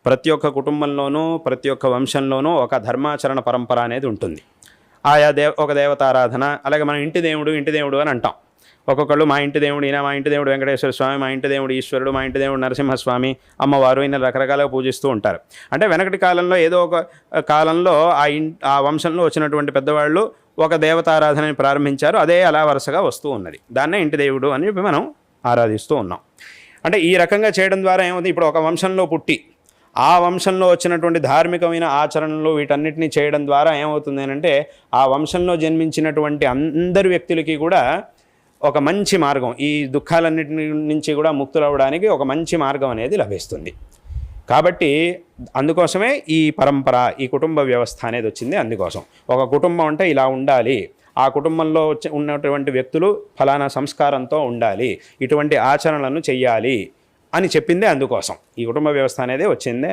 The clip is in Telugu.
ప్రతి ఒక్క కుటుంబంలోనూ ప్రతి ఒక్క వంశంలోనూ ఒక ధర్మాచరణ పరంపర అనేది ఉంటుంది. ఆయా ఒక దేవతారాధన, అలాగే మన ఇంటి దేవుడు అని అంటాం. ఒక్కొక్కళ్ళు మా ఇంటి దేవుడు ఈయన, మా ఇంటి దేవుడు వెంకటేశ్వర స్వామి, మా ఇంటి దేవుడు ఈశ్వరుడు, మా ఇంటి దేవుడు నరసింహస్వామి, అమ్మవారు, ఈయన రకరకాలుగా పూజిస్తూ ఉంటారు. అంటే వెనకటి కాలంలో ఏదో ఒక కాలంలో ఆ వంశంలో వచ్చినటువంటి పెద్దవాళ్ళు ఒక దేవతారాధనని ప్రారంభించారు. అదే అలా వరుసగా వస్తూ ఉన్నది. దాన్నే ఇంటి దేవుడు అని చెప్పి మనం ఆరాధిస్తూ ఉన్నాం. అంటే ఈ రకంగా చేయడం ద్వారా ఏమవుతుంది, ఇప్పుడు ఒక వంశంలో పుట్టి ఆ వంశంలో వచ్చినటువంటి ధార్మికమైన ఆచరణలు వీటన్నిటిని చేయడం ద్వారా ఏమవుతుంది అంటే ఆ వంశంలో జన్మించినటువంటి అందరి వ్యక్తులకి కూడా ఒక మంచి మార్గం, ఈ దుఃఖాలన్నిటి నుంచి కూడా ముక్తులవ్వడానికి ఒక మంచి మార్గం అనేది లభిస్తుంది. కాబట్టి అందుకోసమే ఈ పరంపర, ఈ కుటుంబ వ్యవస్థ అనేది వచ్చింది. అందుకోసం ఒక కుటుంబం అంటే ఇలా ఉండాలి, ఆ కుటుంబంలో ఉన్నటువంటి వ్యక్తులు ఫలానా సంస్కారంతో ఉండాలి, ఇటువంటి ఆచరణలను చెయ్యాలి అని చెప్పిందే అందుకోసం ఈ కుటుంబ వ్యవస్థ అనేది వచ్చిందే.